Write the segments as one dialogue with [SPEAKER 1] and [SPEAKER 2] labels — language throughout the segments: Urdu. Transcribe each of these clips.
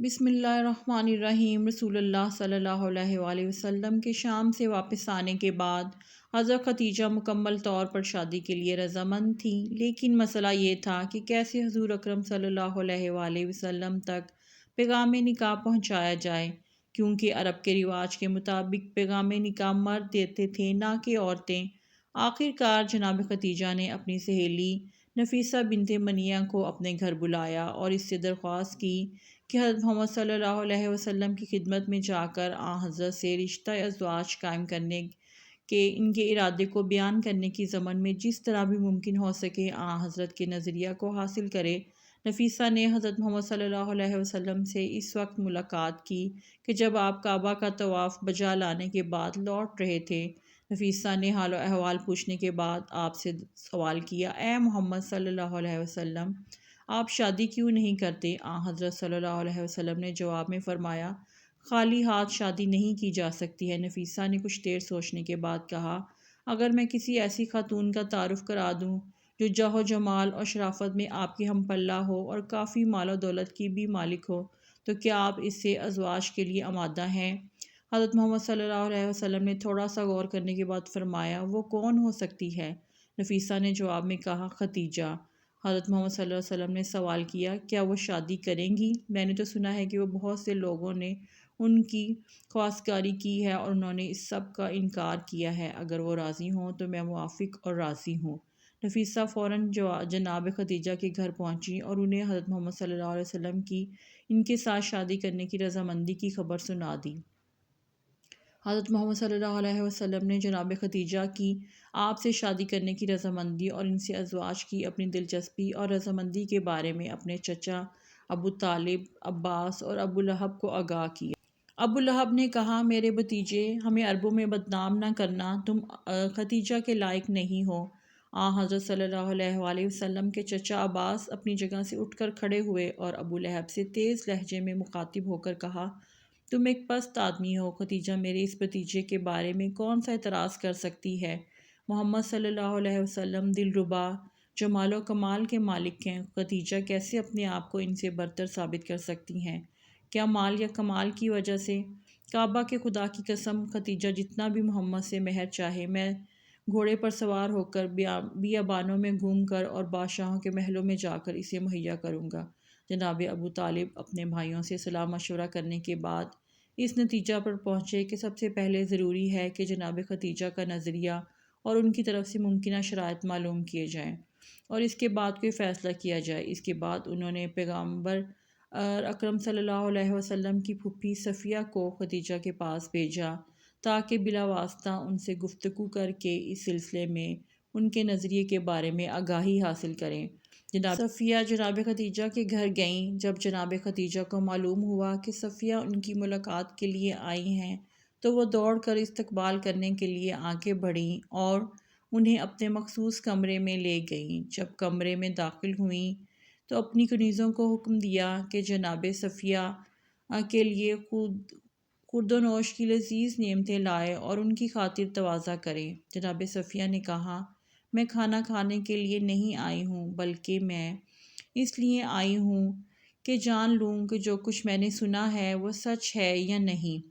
[SPEAKER 1] بسم اللہ الرحمن الرحیم۔ رسول اللہ صلی اللہ علیہ وآلہ وسلم کے شام سے واپس آنے کے بعد حضرت خدیجہ مکمل طور پر شادی کے لیے رضامند تھیں، لیکن مسئلہ یہ تھا کہ کیسے حضور اکرم صلی اللہ علیہ وآلہ وسلم تک پیغام نکاح پہنچایا جائے، کیونکہ عرب کے رواج کے مطابق پیغام نکاح مرد دیتے تھے نہ کہ عورتیں۔ آخر کار جناب خدیجہ نے اپنی سہیلی نفیسہ بنت منیہ کو اپنے گھر بلایا اور اس سے درخواست کی کہ حضرت محمد صلی اللہ علیہ وسلم کی خدمت میں جا کر حضرت سے رشتہ ازدواج قائم کرنے کے ان کے ارادے کو بیان کرنے کی ضمن میں جس طرح بھی ممکن ہو سکے حضرت کے نظریہ کو حاصل کرے۔ نفیسہ نے حضرت محمد صلی اللہ علیہ وسلم سے اس وقت ملاقات کی کہ جب آپ کعبہ کا طواف بجا لانے کے بعد لوٹ رہے تھے۔ نفیسہ نے حال و احوال پوچھنے کے بعد آپ سے سوال کیا، اے محمد صلی اللہ علیہ وسلم، آپ شادی کیوں نہیں کرتے؟ حضرت صلی اللہ علیہ وسلم نے جواب میں فرمایا، خالی ہاتھ شادی نہیں کی جا سکتی ہے۔ نفیسہ نے کچھ دیر سوچنے کے بعد کہا، اگر میں کسی ایسی خاتون کا تعارف کرا دوں جو جاہ و جمال اور شرافت میں آپ کی ہم پلہ ہو اور کافی مال و دولت کی بھی مالک ہو، تو کیا آپ اس سے ازواج کے لیے آمادہ ہیں؟ حضرت محمد صلی اللہ علیہ وسلم نے تھوڑا سا غور کرنے کے بعد فرمایا، وہ کون ہو سکتی ہے؟ نفیسہ نے جواب میں کہا، خدیجہ۔ حضرت محمد صلی اللہ علیہ وسلم نے سوال کیا، کیا وہ شادی کریں گی؟ میں نے تو سنا ہے کہ وہ بہت سے لوگوں نے ان کی خواستگاری کی ہے اور انہوں نے اس سب کا انکار کیا ہے۔ اگر وہ راضی ہوں تو میں موافق اور راضی ہوں۔ نفیسہ فوراً جناب خدیجہ کے گھر پہنچی اور انہیں حضرت محمد صلی اللہ علیہ وسلم کی ان کے ساتھ شادی کرنے کی رضامندی کی خبر سنا دی۔ حضرت محمد صلی اللہ علیہ وسلم نے جناب خدیجہ کی آپ سے شادی کرنے کی رضامندی اور ان سے ازدواج کی اپنی دلچسپی اور رضامندی کے بارے میں اپنے چچا ابو طالب، عباس اور ابو لہب کو آگاہ کیا۔ ابو لہب نے کہا، میرے بھتیجے، ہمیں عربوں میں بدنام نہ کرنا، تم خدیجہ کے لائق نہیں ہو۔ حضرت صلی اللہ علیہ وآلہ وسلم کے چچا عباس اپنی جگہ سے اٹھ کر کھڑے ہوئے اور ابو لہب سے تیز لہجے میں مخاطب ہو کر کہا، تم ایک پست آدمی ہو۔ خدیجہ میرے اس بھتیجے کے بارے میں کون سا اعتراض کر سکتی ہے؟ محمد صلی اللہ علیہ وسلم دلربا، جمال و کمال کے مالک ہیں۔ خدیجہ کیسے اپنے آپ کو ان سے برتر ثابت کر سکتی ہیں؟ کیا مال یا کمال کی وجہ سے؟ کعبہ کے خدا کی قسم، خدیجہ جتنا بھی محمد سے مہر چاہے، میں گھوڑے پر سوار ہو کر بیابانوں میں گھوم کر اور بادشاہوں کے محلوں میں جا کر اسے مہیا کروں گا۔ جناب ابو طالب اپنے بھائیوں سے صلاح مشورہ کرنے کے بعد اس نتیجہ پر پہنچے کہ سب سے پہلے ضروری ہے کہ جناب خدیجہ کا نظریہ اور ان کی طرف سے ممکنہ شرائط معلوم کیے جائیں اور اس کے بعد کوئی فیصلہ کیا جائے۔ اس کے بعد انہوں نے پیغمبر اکرم صلی اللہ علیہ وسلم کی پھوپھی صفیہ کو خدیجہ کے پاس بھیجا تاکہ بلا واسطہ ان سے گفتگو کر کے اس سلسلے میں ان کے نظریے کے بارے میں آگاہی حاصل کریں۔ جناب صفیہ جناب خدیجہ کے گھر گئیں۔ جب جناب خدیجہ کو معلوم ہوا کہ صفیہ ان کی ملاقات کے لیے آئی ہیں تو وہ دوڑ کر استقبال کرنے کے لیے آگے بڑھیں اور انہیں اپنے مخصوص کمرے میں لے گئیں۔ جب کمرے میں داخل ہوئیں تو اپنی کنیزوں کو حکم دیا کہ جناب صفیہ کے لیے خورد و نوش کی لذیذ نعمتیں لائے اور ان کی خاطر تواضع کریں۔ جناب صفیہ نے کہا، میں کھانا کھانے کے لیے نہیں آئی ہوں، بلکہ میں اس لیے آئی ہوں کہ جان لوں کہ جو کچھ میں نے سنا ہے وہ سچ ہے یا نہیں۔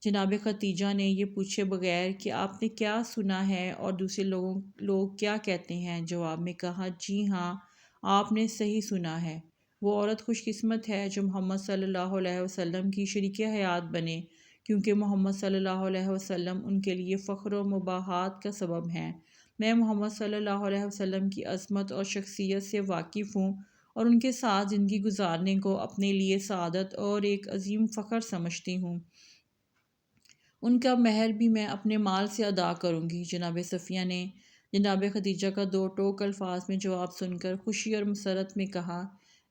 [SPEAKER 1] جناب خدیجہ نے یہ پوچھے بغیر کہ آپ نے کیا سنا ہے اور دوسرے لوگ کیا کہتے ہیں، جواب میں کہا، جی ہاں، آپ نے صحیح سنا ہے۔ وہ عورت خوش قسمت ہے جو محمد صلی اللہ علیہ وسلم کی شریک حیات بنے، کیونکہ محمد صلی اللہ علیہ وسلم ان کے لیے فخر و مباحات کا سبب ہیں۔ میں محمد صلی اللہ علیہ وسلم کی عظمت اور شخصیت سے واقف ہوں اور ان کے ساتھ زندگی گزارنے کو اپنے لیے سعادت اور ایک عظیم فخر سمجھتی ہوں۔ ان کا مہر بھی میں اپنے مال سے ادا کروں گی۔ جناب صفیہ نے جناب خدیجہ کا دو ٹوک الفاظ میں جواب سن کر خوشی اور مسرت میں کہا،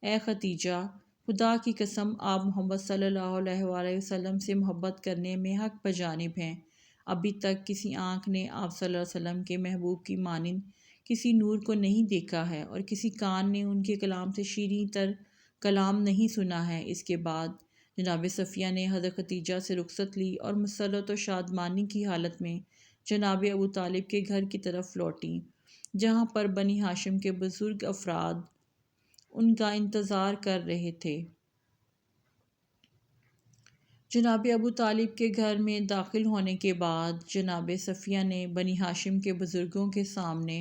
[SPEAKER 1] اے خدیجہ، خدا کی قسم، آپ محمد صلی اللہ علیہ وآلہ وسلم سے محبت کرنے میں حق بجانب ہیں۔ ابھی تک کسی آنکھ نے آپ صلی اللہ علیہ وسلم کے محبوب کی مانند کسی نور کو نہیں دیکھا ہے اور کسی کان نے ان کے کلام سے شیریں تر کلام نہیں سنا ہے۔ اس کے بعد جناب صفیہ نے حضرت خدیجہ سے رخصت لی اور مسرت و شادمانی کی حالت میں جناب ابو طالب کے گھر کی طرف لوٹیں، جہاں پر بنی ہاشم کے بزرگ افراد ان کا انتظار کر رہے تھے۔ جناب ابو طالب کے گھر میں داخل ہونے کے بعد جناب صفیہ نے بنی ہاشم کے بزرگوں کے سامنے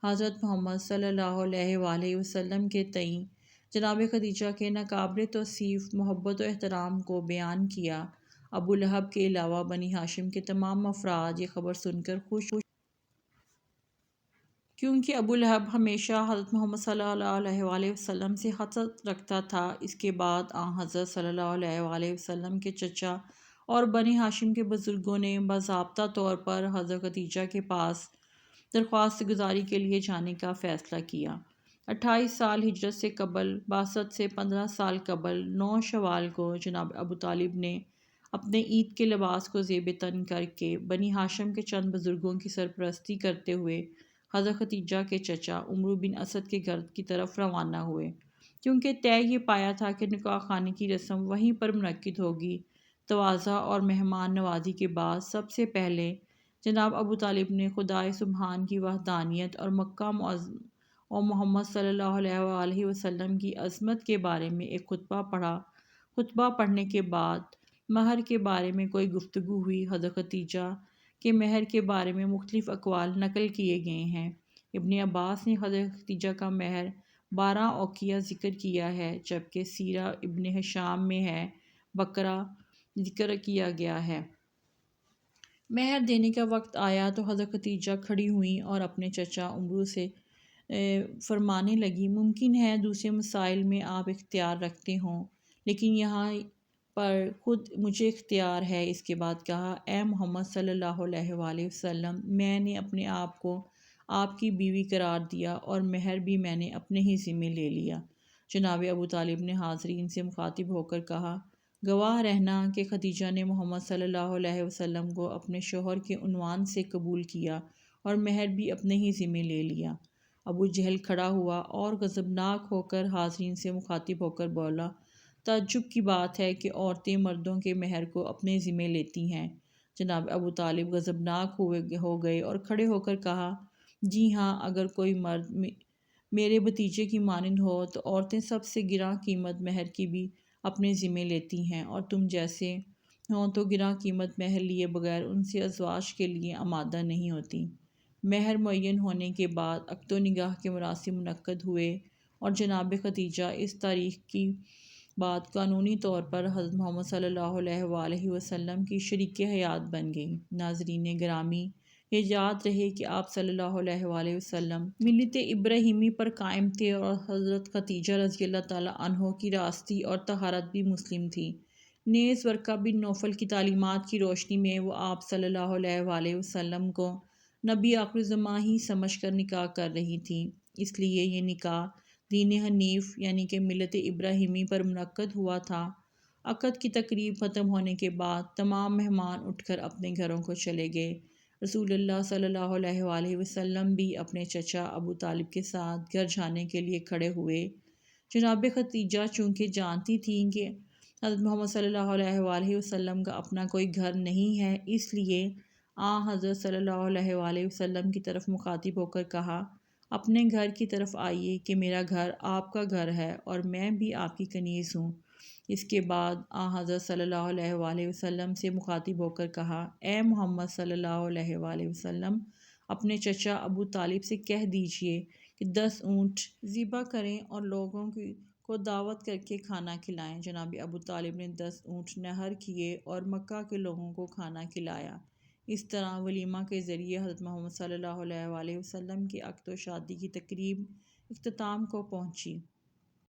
[SPEAKER 1] حضرت محمد صلی اللہ علیہ وآلہ وسلم کے تئیں جناب خدیجہ کے ناقابل توصیف محبت و احترام کو بیان کیا۔ ابو لہب کے علاوہ بنی ہاشم کے تمام افراد یہ خبر سن کر خوش کیونکہ ابو لہب ہمیشہ حضرت محمد صلی اللہ علیہ وآلہ وسلم سے حسد رکھتا تھا۔ اس کے بعد حضرت صلی اللہ علیہ وآلہ وسلم کے چچا اور بنی ہاشم کے بزرگوں نے باضابطہ طور پر حضرت خدیجہ کے پاس درخواست گزاری کے لیے جانے کا فیصلہ کیا۔ 28 سال ہجرت سے قبل، بعثت سے 15 سال قبل 9 شوال کو جناب ابو طالب نے اپنے عید کے لباس کو زیب تن کر کے بنی ہاشم کے چند بزرگوں کی سرپرستی کرتے ہوئے حضرت خدیجہ کے چچا عمرو بن اسد کے گھر کی طرف روانہ ہوئے، کیونکہ طے یہ پایا تھا کہ نکاح خوانی کی رسم وہیں پر منعقد ہوگی۔ تواضع اور مہمان نوازی کے بعد سب سے پہلے جناب ابو طالب نے خدائے سبحان کی وحدانیت اور مکہ معظم اور محمد صلی اللہ علیہ وآلہ وسلم کی عظمت کے بارے میں ایک خطبہ پڑھا۔ خطبہ پڑھنے کے بعد مہر کے بارے میں کوئی گفتگو ہوئی۔ حضرت خدیجہ کے مہر کے بارے میں مختلف اقوال نقل کیے گئے ہیں۔ ابن عباس نے حضرت خدیجہ کا مہر 12 اوقیہ ذکر کیا ہے، جبکہ سیرہ ابن ہشام میں ہے بقرہ ذکر کیا گیا ہے۔ مہر دینے کا وقت آیا تو حضرت خدیجہ کھڑی ہوئیں اور اپنے چچا عمرو سے فرمانے لگی، ممکن ہے دوسرے مسائل میں آپ اختیار رکھتے ہوں، لیکن یہاں پر خود مجھے اختیار ہے۔ اس کے بعد کہا، اے محمد صلی اللہ علیہ وآلہ وسلم، میں نے اپنے آپ کو آپ کی بیوی قرار دیا اور مہر بھی میں نے اپنے ہی ذمہ لے لیا۔ جناب ابو طالب نے حاضرین سے مخاطب ہو کر کہا، گواہ رہنا کہ خدیجہ نے محمد صلی اللہ علیہ وسلم کو اپنے شوہر کے عنوان سے قبول کیا اور مہر بھی اپنے ہی ذمہ لے لیا۔ ابو جہل کھڑا ہوا اور غضبناک ہو کر حاضرین سے مخاطب ہو کر بولا، تعجب کی بات ہے کہ عورتیں مردوں کے مہر کو اپنے ذمہ لیتی ہیں۔ جناب ابو طالب غضبناک ہو گئے اور کھڑے ہو کر کہا، جی ہاں، اگر کوئی مرد میرے بھتیجے کی مانند ہو تو عورتیں سب سے گراں قیمت مہر کی بھی اپنے ذمہ لیتی ہیں، اور تم جیسے ہوں تو گراں قیمت مہر لیے بغیر ان سے ازواج کے لیے آمادہ نہیں ہوتی۔ مہر معین ہونے کے بعد عقد و نکاح کے مراسم منعقد ہوئے اور جناب خدیجہ اس تاریخ کی بعد قانونی طور پر حضرت محمد صلی اللہ علیہ وآلہ وسلم کی شریک حیات بن گئیں۔ ناظرین گرامی، یہ یاد رہے کہ آپ صلی اللہ علیہ وآلہ وسلم ملت ابراہیمی پر قائم تھے اور حضرت خدیجہ رضی اللہ تعالیٰ عنہ کی راستی اور طہارت بھی مسلم تھی۔ نیز ورقہ بن نوفل کی تعلیمات کی روشنی میں وہ آپ صلی اللہ علیہ وآلہ وسلم کو نبی آخر الزماں ہی سمجھ کر نکاح کر رہی تھیں، اس لیے یہ نکاح دین حنیف یعنی کہ ملت ابراہیمی پر منعقد ہوا تھا۔ عقد کی تقریب ختم ہونے کے بعد تمام مہمان اٹھ کر اپنے گھروں کو چلے گئے۔ رسول اللہ صلی اللہ علیہ وآلہ وسلم بھی اپنے چچا ابو طالب کے ساتھ گھر جانے کے لیے کھڑے ہوئے۔ جناب خدیجہ چونکہ جانتی تھیں کہ حضرت محمد صلی اللہ علیہ وآلہ وسلم کا اپنا کوئی گھر نہیں ہے، اس لیے حضرت صلی اللہ علیہ وآلہ وسلم کی طرف مخاطب ہو کر کہا، اپنے گھر کی طرف آئیے کہ میرا گھر آپ کا گھر ہے اور میں بھی آپ کی کنیز ہوں۔ اس کے بعد حضرت صلی اللہ علیہ وآلہ وسلم سے مخاطب ہو کر کہا، اے محمد صلی اللہ علیہ وآلہ وسلم، اپنے چچا ابو طالب سے کہہ دیجئے کہ 10 اونٹ ذبح کریں اور لوگوں کو دعوت کر کے کھانا کھلائیں۔ جناب ابو طالب نے 10 اونٹ نحر کیے اور مکہ کے لوگوں کو کھانا کھلایا۔ اس طرح ولیمہ کے ذریعے حضرت محمد صلی اللہ علیہ وآلہ وسلم کی عقد و شادی کی تقریب اختتام کو پہنچی۔